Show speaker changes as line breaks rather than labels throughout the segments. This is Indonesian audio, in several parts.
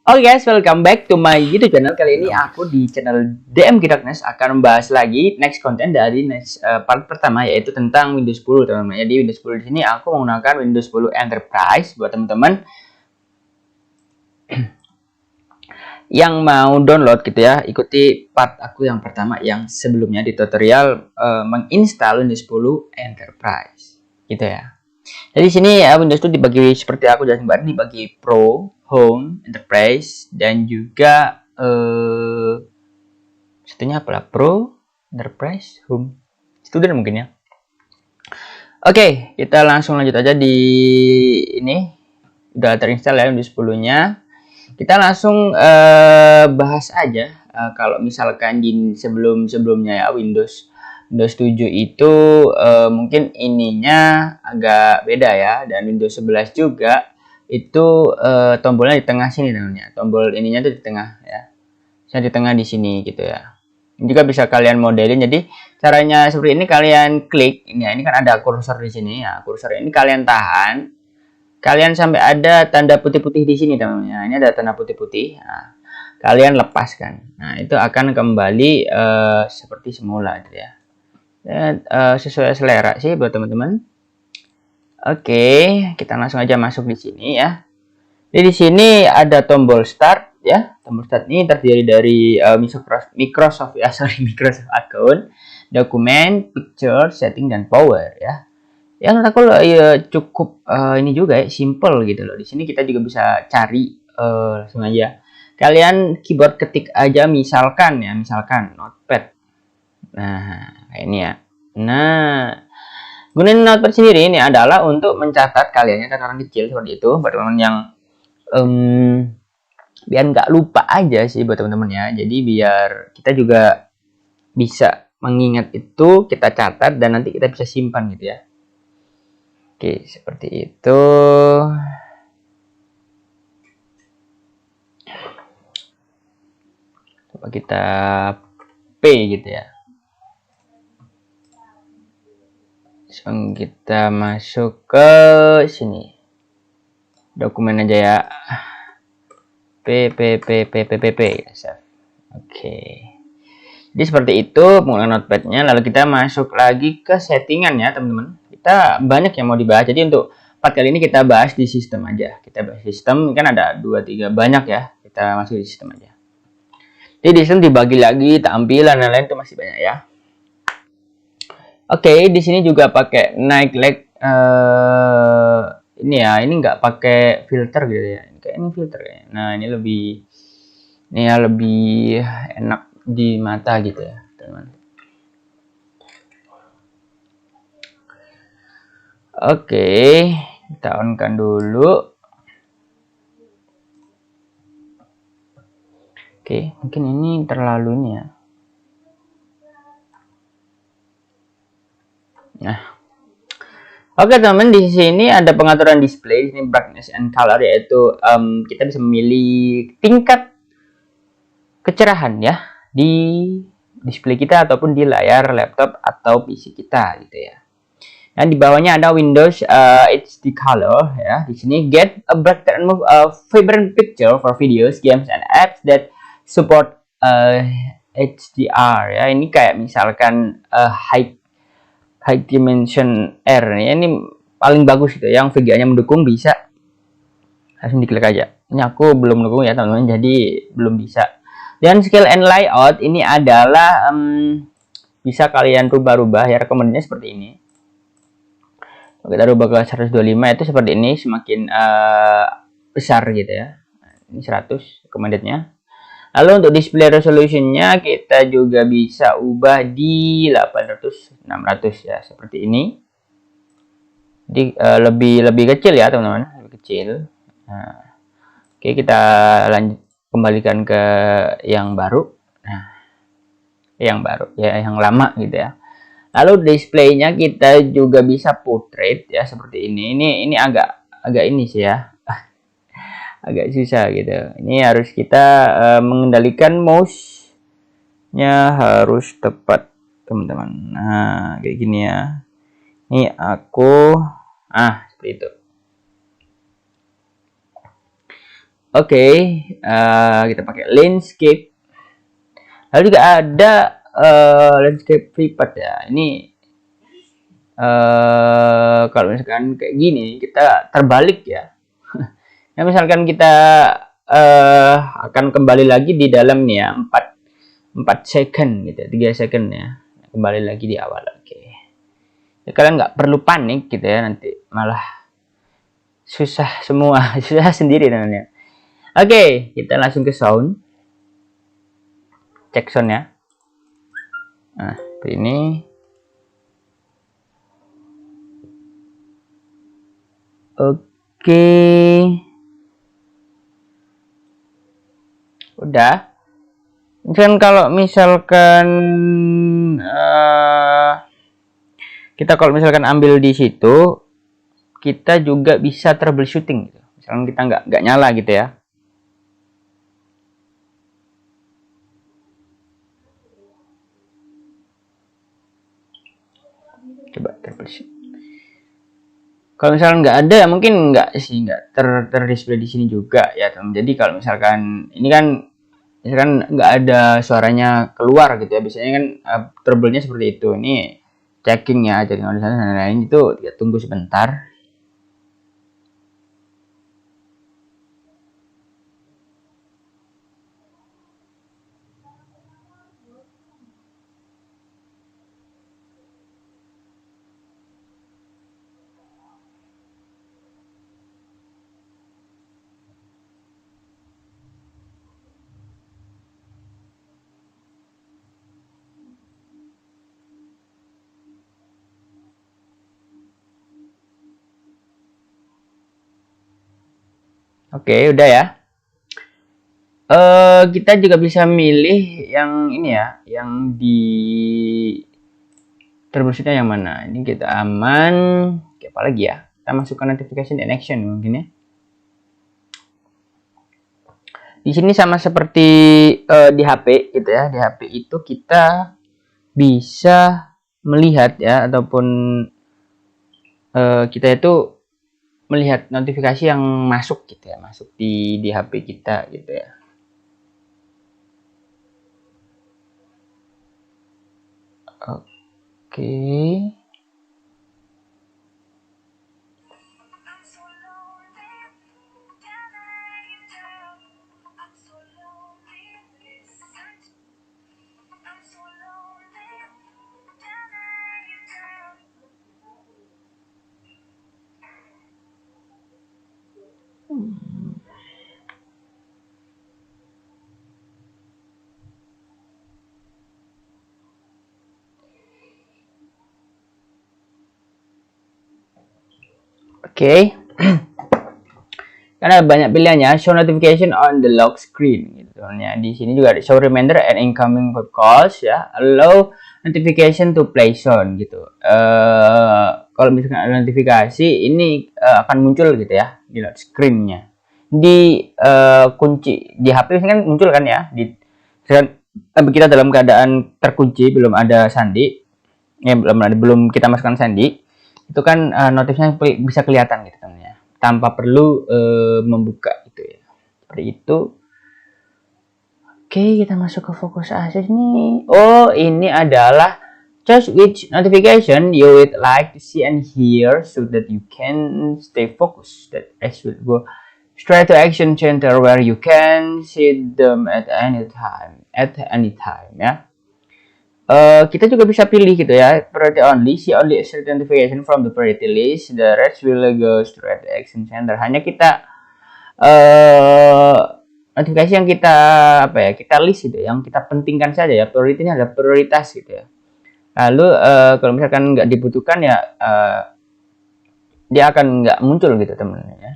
Oke guys, welcome back to my YouTube channel. Kali ini aku di channel DMG Darkness akan membahas lagi next content dari part pertama, yaitu tentang Windows 10 teman-teman. Jadi Windows 10 di sini aku menggunakan Windows 10 Enterprise buat teman-teman yang mau download gitu ya. Ikuti part aku yang pertama yang sebelumnya di tutorial menginstal Windows 10 Enterprise gitu ya. Jadi sini ya Windows itu dibagi seperti aku jelasin kemarin, dibagi Pro, Home, Enterprise, dan juga satunya apalah Pro, Enterprise, Home, Student mungkin ya. Oke, kita langsung lanjut aja di ini udah terinstall ya Windows 10-nya. Kita langsung bahas aja kalau misalkan di sebelumnya ya Windows 7 itu mungkin ininya agak beda ya, dan Windows 11 juga itu tombolnya di tengah sini namanya. Tombol ininya tuh di tengah ya. Saya di tengah di sini gitu ya. Ini juga bisa kalian modelin. Jadi caranya seperti ini, kalian klik ini ya. Ini kan ada kursor di sini ya. Kursor ini kalian tahan. Kalian sampai ada tanda putih-putih di sini teman-teman. Ini ada tanda putih-putih. Nah, kalian lepaskan. Nah, itu akan kembali seperti semula gitu ya. Dan sesuai selera sih buat teman-teman. Oke, kita langsung aja masuk di sini ya. Jadi di sini ada tombol start ya. Tombol start ini terdiri dari Microsoft ya, Microsoft account, dokumen, picture, setting, dan power ya. Yang menurut aku ya, cukup ini juga ya, simple gitu loh. Di sini kita juga bisa cari langsung aja. Kalian keyboard ketik aja misalkan notepad. Nah, kayak ini ya. Nah, gunain notepad sendiri ini adalah untuk mencatat kalian catatan kecil seperti itu buat teman-teman yang biar nggak lupa aja sih buat teman-teman ya. Jadi biar kita juga bisa mengingat itu, kita catat dan nanti kita bisa simpan gitu ya. Oke, seperti itu. Coba kita P gitu ya. Langsung kita masuk ke sini. Dokumen aja ya. P ya. Oke. Jadi seperti itu penggunaan notepadnya. Lalu kita masuk lagi ke settingan ya teman-teman. Kita banyak yang mau dibahas. Jadi untuk part kali ini kita bahas di sistem aja. Kita bahas sistem, kan ada 2-3 banyak ya. Kita masuk di sistem aja. Jadi di sini dibagi lagi tampilan dan lain-lain itu masih banyak ya. Oke, di sini juga pakai night lag ini ya. Ini nggak pakai filter gitu ya. Kayak ini filter ya. Nah, ini lebih enak di mata gitu ya, teman. Oke, kita on kan dulu. Oke, mungkin ini terlalu ini ya. Nah, oke teman, di sini ada pengaturan display, ini brightness and color, yaitu kita bisa memilih tingkat kecerahan ya di display kita ataupun di layar laptop atau PC kita gitu ya. Dan di bawahnya ada Windows HD Color ya. Di sini get a brighter and move a vibrant picture for videos, games, and apps that support HDR ya. Ini kayak misalkan high dimension R ya. Ini paling bagus gitu. Yang VGA-nya mendukung bisa langsung diklik aja. Ini aku belum mendukung ya teman-teman, jadi belum bisa. Dan scale and layout ini adalah bisa kalian rubah-rubah ya, rekomendasinya seperti ini. Kita rubah ke 125 itu seperti ini, semakin besar gitu ya. Ini 100 recommendednya. Lalu untuk display resolutionnya kita juga bisa ubah di 800 600 ya, seperti ini. Jadi lebih kecil ya teman-teman, lebih kecil. Nah, oke, kita lanjut, kembalikan ke yang baru. Nah, yang baru ya, yang lama gitu ya. Lalu displaynya kita juga bisa portrait ya, seperti ini. Ini agak ini sih ya, agak susah gitu. Ini harus kita mengendalikan mouse-nya harus tepat teman-teman. Nah, kayak gini ya. Ini aku seperti itu. Oke, kita pakai landscape. Lalu juga ada landscape private ya. Ini kalau misalkan kayak gini kita terbalik ya. Nah, misalkan kita akan kembali lagi di dalam nih ya 4 second gitu, 3 second ya. Kembali lagi di awal. Oke. Ya, kalian nggak perlu panik gitu ya, nanti malah susah semua, susah sendiri namanya. Oke, kita langsung ke sound. Cek sound ya. Nah, seperti ini. Oke. Udah. Dan kalau misalkan kita kalau misalkan ambil di situ, kita juga bisa troubleshooting gitu. Misalkan kita nggak nyala gitu ya. Coba troubleshoot. Kalau misalkan nggak ada, mungkin nggak terdisplay di sini juga ya teman. Jadi kalau misalkan ini kan misalkan nggak ada suaranya keluar gitu ya, biasanya kan trouble-nya seperti itu. Ini checking ya, checking di sana dan lain itu, ya tunggu sebentar. Oke, udah ya. Kita juga bisa milih yang ini ya, yang di troubleshootnya yang mana. Ini kita aman. Oke, apa lagi ya? Kita masukkan notification and action mungkin ya. Di sini sama seperti di HP gitu ya. Di HP itu kita bisa melihat ya, ataupun kita itu melihat notifikasi yang masuk gitu ya, masuk di HP kita gitu ya. Oke. Oke. Karena banyak pilihannya, show notification on the lock screen gitu ya. Di sini juga ada show reminder and incoming web calls ya, allow notification to play sound gitu. Kalau misalkan ada notifikasi ini akan muncul gitu ya di lock screen-nya. Di kunci di HP kan muncul kan ya, di kita dalam keadaan terkunci, belum ada sandi, ya belum kita masukkan sandi, itu kan notifnya bisa kelihatan gitu kan ya, tanpa perlu membuka gitu ya, seperti itu. Oke, kita masuk ke fokus akses nih. Oh, ini adalah choose which notification you would like to see and hear so that you can stay focused. That X will go straight to action center where you can see them at any time ya. Kita juga bisa pilih gitu ya, priority only, see only a certain notification from the priority list, the rest will go straight to action center. Hanya kita notifikasi yang kita kita list gitu, yang kita pentingkan saja ya, prioritinya adalah prioritas gitu ya. Lalu kalau misalkan nggak dibutuhkan ya dia akan nggak muncul gitu teman-teman ya.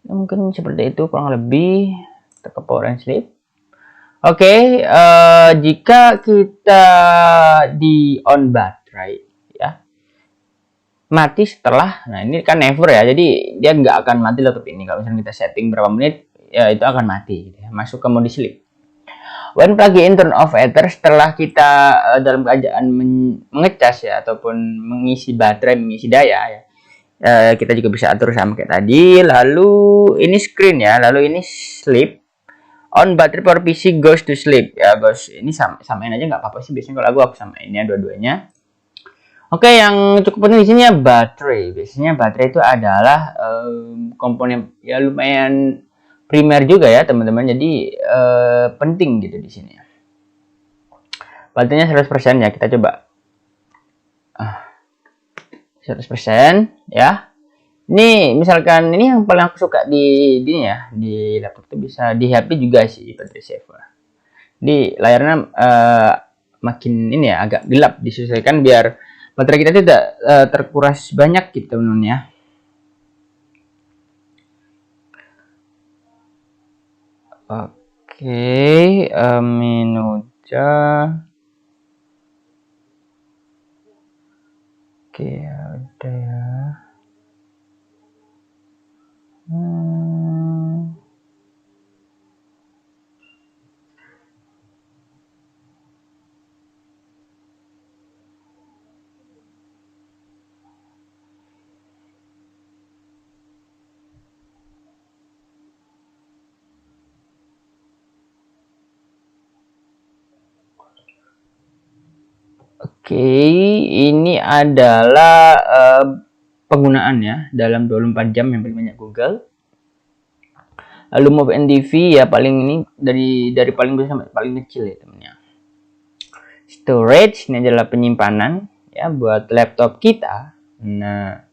Mungkin seperti itu kurang lebih. Kita ke power and sleep. Oke, jika kita di on baterai ya, mati setelah, nah ini kan never ya, jadi dia nggak akan mati laptop ini. Kalau misalnya kita setting berapa menit, ya itu akan mati gitu ya, masuk ke mode sleep. When plug in turn off ether, setelah kita dalam keadaan mengecas ya, ataupun mengisi baterai, mengisi daya ya, Kita juga bisa atur sama kayak tadi. Lalu ini screen ya, lalu ini sleep. On battery for PC goes to sleep ya bos. Ini samain aja nggak apa-apa sih, biasanya kalau aku samain ya dua-duanya. Oke, yang cukup penting di sini ya baterai. Biasanya baterai itu adalah komponen ya lumayan primer juga ya teman-teman. Jadi penting gitu di sini. Baterainya 100% ya, kita coba. 100% ya. Ini misalkan ini yang paling aku suka di ini ya, di laptop itu bisa di HP juga sih baterai saver. Di layarnya makin ini ya agak gelap, disesuaikan biar baterai kita tidak terkuras banyak gitu teman-teman ya. Oke, Minuja. Oke, ada ya. Oke, ini adalah penggunaannya dalam 24 jam yang paling banyak Google. Lalu Move NDV ya paling ini dari paling besar sampai paling kecil ya temennya. Storage ini adalah penyimpanan ya buat laptop kita. Nah,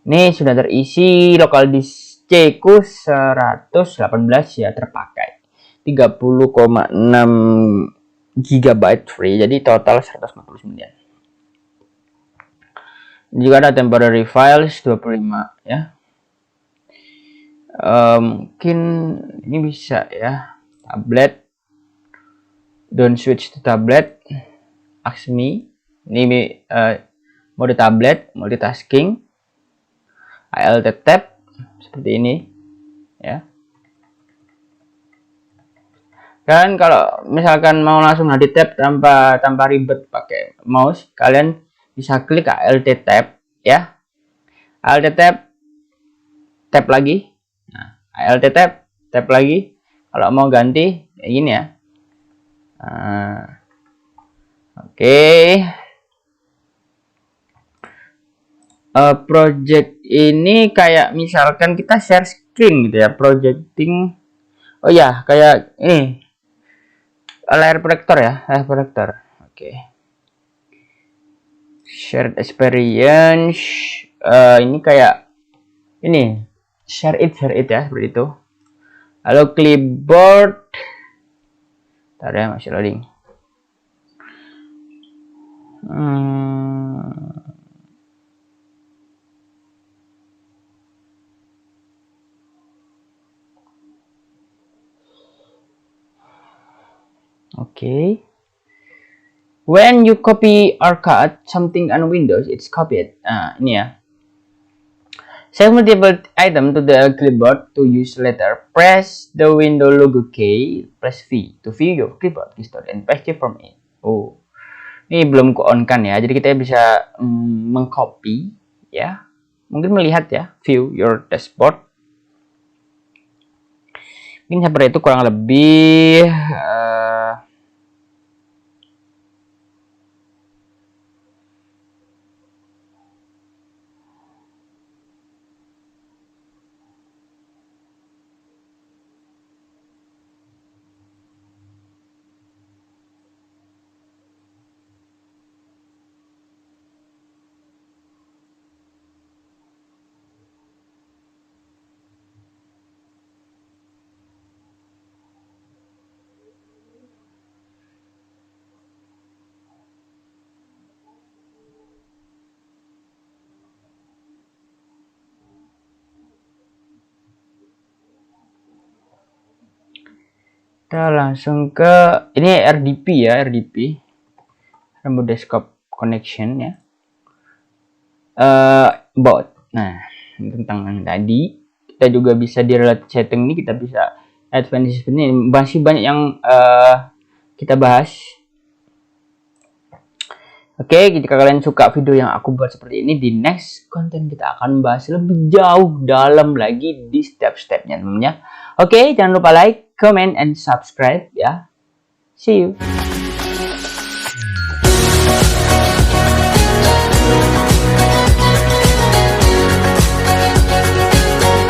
ini sudah terisi local disk C ku 118 ya terpakai. 30,6 GB free, jadi total 149. Juga ada temporary files 25 ya. Mungkin ini bisa ya, tablet, don't switch to tablet, ask me. Ini mode tablet, multitasking, alt tab seperti ini ya. Kan kalau misalkan mau langsung di tab tanpa ribet pakai mouse, kalian bisa klik alt tab ya. Alt tab lagi. Nah, alt tab lagi. Kalau mau ganti kayak gini ya. Oke. Project ini kayak misalkan kita share screen gitu ya, projecting. Oh ya, kayak ini layar proyektor ya, layar proyektor. Oke. Shared experience. Ini kayak ini share it ya, seperti itu. Lalu clipboard. Bentar ya, masih loading. Okay. When you copy or cut something on Windows, it's copied. Ini ya. Save multiple item to the clipboard to use later. Press the window logo key, press V to view your clipboard history and paste it from it. Oh, ini belum ku on kan ya. Jadi kita bisa mengcopy ya. Mungkin melihat ya, view your dashboard. Mungkin seperti itu kurang lebih. Kita langsung ke ini RDP ya, RDP remote desktop connection ya. Bot. Nah, tentang yang tadi kita juga bisa di relate setting ini, kita bisa advanced ini masih banyak yang kita bahas. Oke, jika kalian suka video yang aku buat seperti ini, di next konten kita akan bahas lebih jauh dalam lagi di step-stepnya temennya. Oke, jangan lupa like, comment, and subscribe ya. See you.